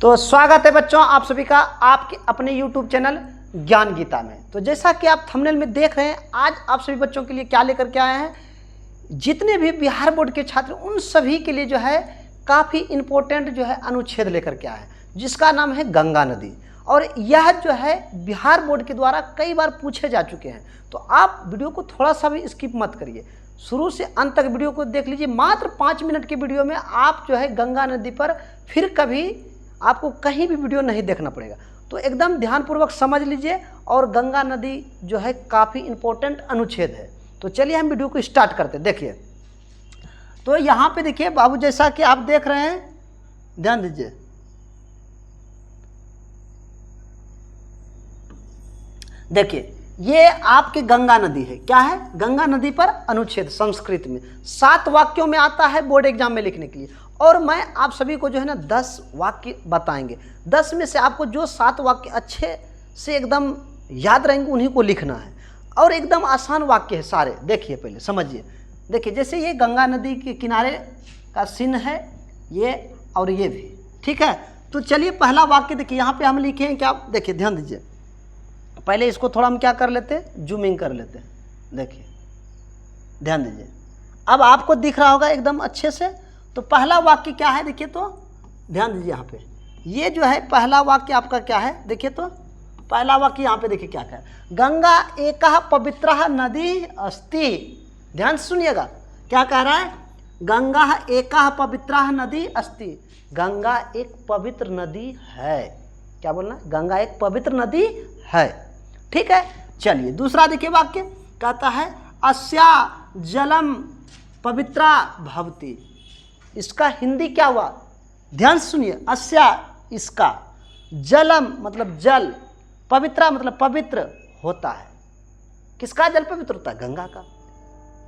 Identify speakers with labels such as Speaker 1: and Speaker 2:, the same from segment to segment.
Speaker 1: तो स्वागत है बच्चों आप सभी का आपके अपने YouTube चैनल ज्ञान गीता में। तो जैसा कि आप थंबनेल में देख रहे हैं, आज आप सभी बच्चों के लिए क्या लेकर के आए हैं, जितने भी बिहार बोर्ड के छात्र उन सभी के लिए जो है काफ़ी इम्पोर्टेंट जो है अनुच्छेद लेकर के आए हैं, जिसका नाम है गंगा नदी। और यह जो है बिहार बोर्ड के द्वारा कई बार पूछे जा चुके हैं। तो आप वीडियो को थोड़ा सा भी स्किप मत करिए, शुरू से अंत तक वीडियो को देख लीजिए। मात्र 5 मिनट के वीडियो में आप जो है गंगा नदी पर फिर कभी आपको कहीं भी वीडियो नहीं देखना पड़ेगा। तो एकदम ध्यानपूर्वक समझ लीजिए। और गंगा नदी जो है काफ़ी इम्पोर्टेंट अनुच्छेद है। तो चलिए हम वीडियो को स्टार्ट करते हैं। देखिए, तो यहाँ पे देखिए बाबू, जैसा कि आप देख रहे हैं, ध्यान दीजिए। देखिए, ये आपकी गंगा नदी है। क्या है? गंगा नदी पर अनुच्छेद संस्कृत में 7 वाक्यों में आता है बोर्ड एग्जाम में लिखने के लिए। और मैं आप सभी को जो है ना 10 वाक्य बताएंगे। 10 में से आपको जो 7 वाक्य अच्छे से एकदम याद रहेंगे उन्हीं को लिखना है। और एकदम आसान वाक्य है सारे। देखिए, पहले समझिए। देखिए, जैसे ये गंगा नदी के किनारे का सीन है, ये और ये भी, ठीक है। तो चलिए पहला वाक्य देखिए, यहाँ पे हम लिखे हैं क्या, देखिए ध्यान दीजिए। पहले इसको थोड़ा हम क्या कर लेते हैं, जूमिंग कर लेते हैं। देखिए, ध्यान दीजिए, अब आपको दिख रहा होगा एकदम अच्छे से। तो पहला वाक्य क्या है, देखिए, तो ध्यान दीजिए। यहाँ पे ये जो है पहला वाक्य आपका क्या है, देखिए। तो पहला वाक्य यहाँ पे देखिए क्या है, गंगा एकः पवित्रः नदी अस्ति। ध्यान सुनिएगा, क्या कह रहा है, गंगा एकः पवित्रः नदी अस्ति। गंगा एक पवित्र नदी है। क्या बोलना, गंगा एक पवित्र नदी है, ठीक है। चलिए दूसरा देखिए वाक्य, कहता है अस्या जलम पवित्रा भवति। इसका हिंदी क्या हुआ, ध्यान सुनिए। अस्या, इसका, जलम मतलब जल, पवित्रा मतलब पवित्र होता है। किसका जल पवित्र होता है, गंगा का।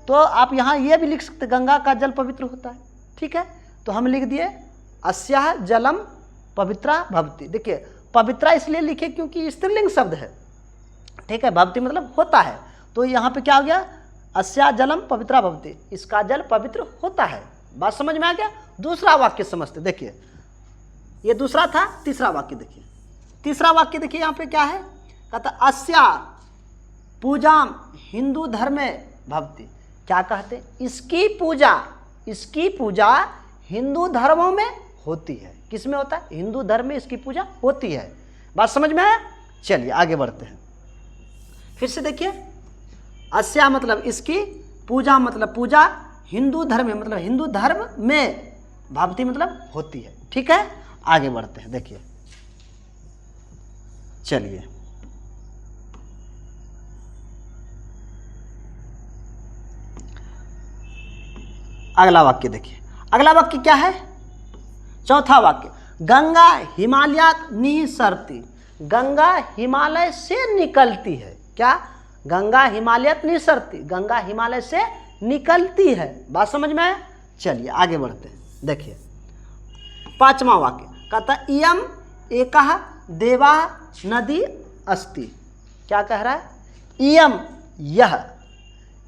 Speaker 1: तो आप यहाँ ये भी लिख सकते, गंगा का जल पवित्र होता है, ठीक है। तो हम लिख दिए अस्या जलम पवित्रा भवति। देखिए, पवित्रा इसलिए लिखे क्योंकि स्त्रीलिंग शब्द है, ठीक है। भवति मतलब होता है। तो यहाँ पे क्या हो गया, अस्या जलम पवित्रा भवति, इसका जल पवित्र होता है। बात समझ में आ गया। दूसरा वाक्य समझते। देखिए, ये दूसरा था। तीसरा वाक्य देखिए, तीसरा वाक्य देखिए यहाँ पे क्या है, कहता अस्या पूजा हिंदू धर्म में भवति। क्या कहते, इसकी पूजा हिंदू धर्मों में होती है। किस में होता है, हिंदू धर्म में इसकी पूजा होती है। बात समझ में आया। चलिए आगे बढ़ते हैं। फिर से देखिए, अस्या मतलब इसकी, पूजा मतलब पूजा, हिंदू धर्म में मतलब हिंदू धर्म में, भवति मतलब होती है, ठीक है। आगे बढ़ते हैं। देखिए, चलिए अगला वाक्य देखिए। अगला वाक्य क्या है, चौथा वाक्य, गंगा हिमालयात निसरती। गंगा हिमालय से निकलती है। क्या, गंगा हिमालयात निसरती, गंगा हिमालय से निकलती है। बात समझ में आया। चलिए आगे बढ़ते हैं। देखिए, पांचवा वाक्य, कहता इयम एकः देवा नदी अस्ति। क्या कह रहा है, इयम यह,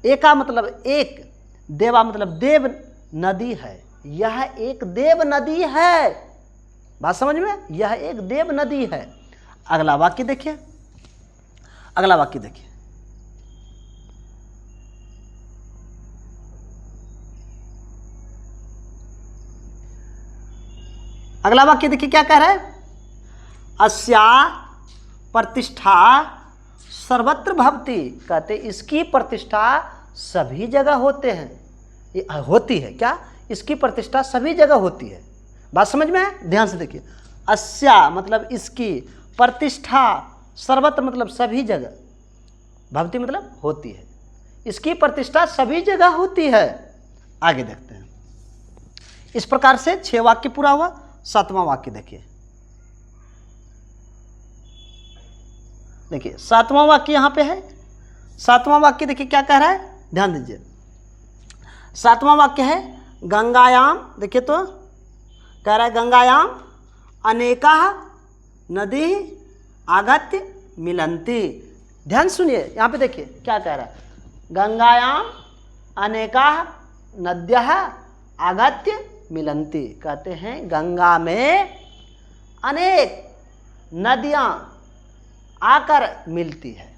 Speaker 1: एका मतलब एक, देवा मतलब देव नदी है। यह एक देव नदी है। बात समझ में, यह एक देव नदी है। अगला वाक्य देखिए, अगला वाक्य देखिए, अगला वाक्य देखिए क्या कह रहा है, अस्या प्रतिष्ठा सर्वत्र भवति। कहते इसकी प्रतिष्ठा सभी जगह होती है। क्या, इसकी प्रतिष्ठा सभी जगह होती है। बात समझ में है। ध्यान से देखिए, अस्या मतलब इसकी, प्रतिष्ठा सर्वत्र मतलब सभी जगह, भवति मतलब होती है। इसकी प्रतिष्ठा सभी जगह होती है। आगे देखते हैं। इस प्रकार से 6 वाक्य पूरा हुआ। 7वां वाक्य देखिए, देखिए 7वां वाक्य यहाँ पे है। 7वां वाक्य देखिए क्या कह रहा है, ध्यान दीजिए। 7वां वाक्य है गंगायाम। देखिए, तो कह रहा है गंगायाम अनेका नदी आगत्य मिलंती। ध्यान सुनिए, यहाँ पे देखिए क्या कह रहा है, गंगायाम अनेका नद्यः आगत्य मिलंती। कहते हैं गंगा में अनेक नदियां आकर मिलती है।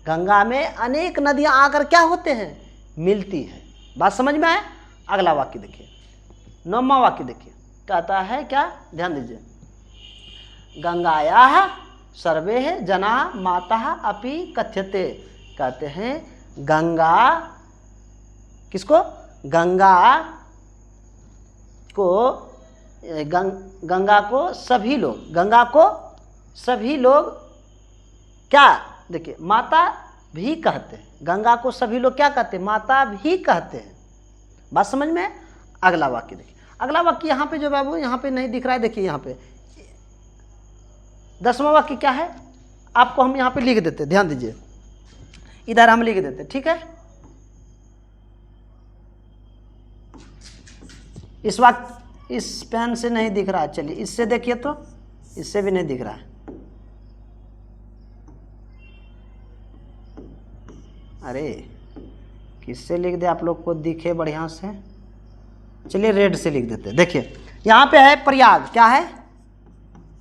Speaker 1: गंगा में अनेक नदियां आकर क्या होते हैं, मिलती है। बात समझ में आए? अगला वाक्य देखिए, 9वां वाक्य देखिए, कहता है क्या, ध्यान दीजिए, गंगायाः सर्वे जना माता अपि कथ्यते। कहते हैं गंगा, किसको, गंगा को, गंगा को सभी लोग, गंगा को सभी लोग क्या, देखिए माता भी कहते हैं, गंगा को सभी लोग क्या कहते हैं, माता भी कहते हैं। बात समझ में? अगला वाक्य देखिए, अगला वाक्य यहाँ पे जो बाबू यहाँ पे नहीं दिख रहा है, देखिए यहाँ पे 10वां वाक्य क्या है, आपको हम यहाँ पे लिख देते, ध्यान दीजिए, इधर हम लिख देते, ठीक है। इस वाक्य, इस पेन से नहीं दिख रहा है, चलिए इससे देखिए, तो इससे भी नहीं दिख रहा है। अरे किससे लिख दे आप लोग को दिखे बढ़िया से, चलिए रेड से लिख देते। देखिए यहाँ पे है प्रयाग, क्या है,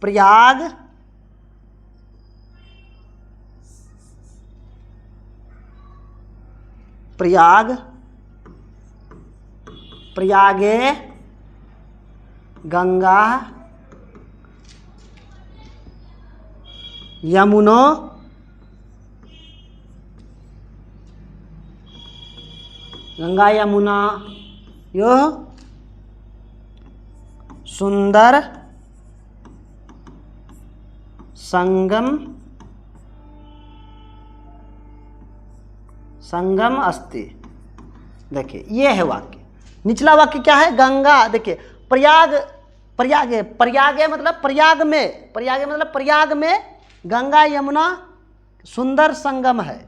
Speaker 1: प्रयाग, प्रयाग, प्रयागे गंगा यमुनो गंगा यमुना यो सुंदर संगम अस्ति। देखिए ये है वाक्य। निचला वाक्य क्या है, गंगा, देखिए प्रयाग, प्रयागे, प्रयागे मतलब प्रयाग में, प्रयागे मतलब प्रयाग में गंगा यमुना सुंदर संगम है।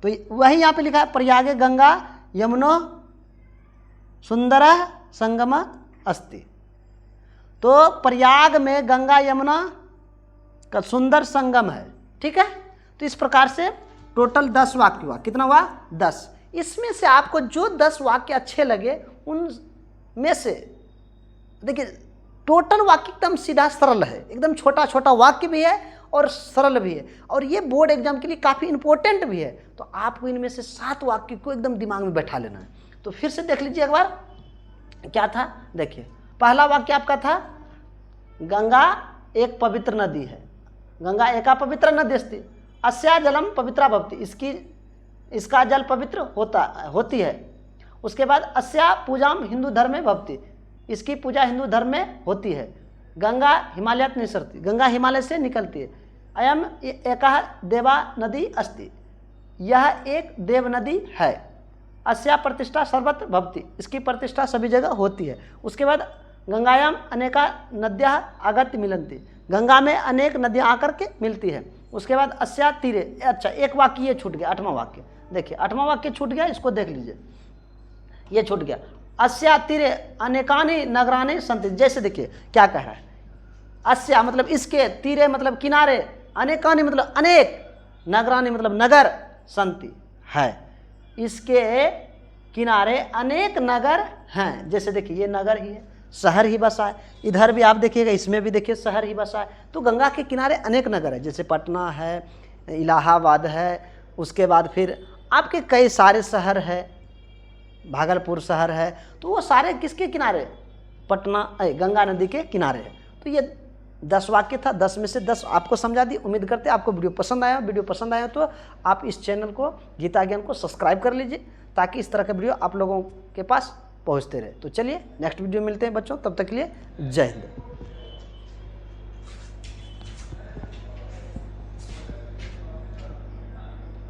Speaker 1: तो वही यहाँ पे लिखा है, प्रयागे गंगा यमुनो सुंदर संगम अस्ति। तो प्रयाग में गंगा यमुना का सुंदर संगम है, ठीक है। तो इस प्रकार से टोटल 10 वाक्य हुआ, कितना हुआ, 10। इसमें से आपको जो 10 वाक्य अच्छे लगे उनमें से देखिए टोटल वाक्य एकदम सीधा सरल है, एकदम छोटा छोटा वाक्य भी है और सरल भी है, और ये बोर्ड एग्जाम के लिए काफ़ी इंपॉर्टेंट भी है। तो आपको इनमें से 7 वाक्य को एकदम दिमाग में बैठा लेना है। तो फिर से देख लीजिए एक बार, क्या था, देखिए पहला वाक्य आपका था, गंगा एक पवित्र नदी है, गंगा एका पवित्र नदी अस्ति, अस्या जलम पवित्रा भवति, इसका जल पवित्र होती है। उसके बाद अस्या पूजाम हिंदू धर्म में भवति, इसकी पूजा हिंदू धर्म में होती है। गंगा हिमालयात निसरती, गंगा हिमालय से निकलती है। अयम एकः देवा नदी अस्ति, यह एक देव नदी है। अस्या प्रतिष्ठा सर्वत्र भवति, इसकी प्रतिष्ठा सभी जगह होती है। उसके बाद गंगायाम अनेका नद्याः आगत्य मिलन्ति, गंगा में अनेक नदियाँ आकर के मिलती है। उसके बाद अस्या तीरे, अच्छा एक वाक्य ये छूट गया, 8वां वाक्य, देखिए 8वां वाक्य छूट गया, इसको देख लीजिए, ये छूट गया। अस्या तीरे अनेकानि नगरानि सन्ति, जैसे देखिए क्या कह रहा है, अस्या मतलब इसके, तीरे मतलब किनारे, अनेकानि मतलब अनेक, नगरानि मतलब नगर, सन्ति है, इसके किनारे अनेक नगर हैं। जैसे देखिए ये नगर ही है, शहर ही बसा है, इधर भी आप देखिएगा, इसमें भी देखिए शहर ही बसा है। तो गंगा के किनारे अनेक नगर है, जैसे पटना है, इलाहाबाद है, उसके बाद फिर आपके कई सारे शहर है, भागलपुर शहर है। तो वो सारे किसके किनारे, पटना गंगा नदी के किनारे है। तो ये 10 वाक्य था, 10 में से 10 आपको समझा दी। उम्मीद करते हैं आपको वीडियो पसंद आया। वीडियो पसंद आया तो आप इस चैनल को, गीता ज्ञान को सब्सक्राइब कर लीजिए, ताकि इस तरह के वीडियो आप लोगों के पास पहुंचते रहे। तो चलिए नेक्स्ट वीडियो मिलते हैं बच्चों, तब तक के लिए जय हिंद।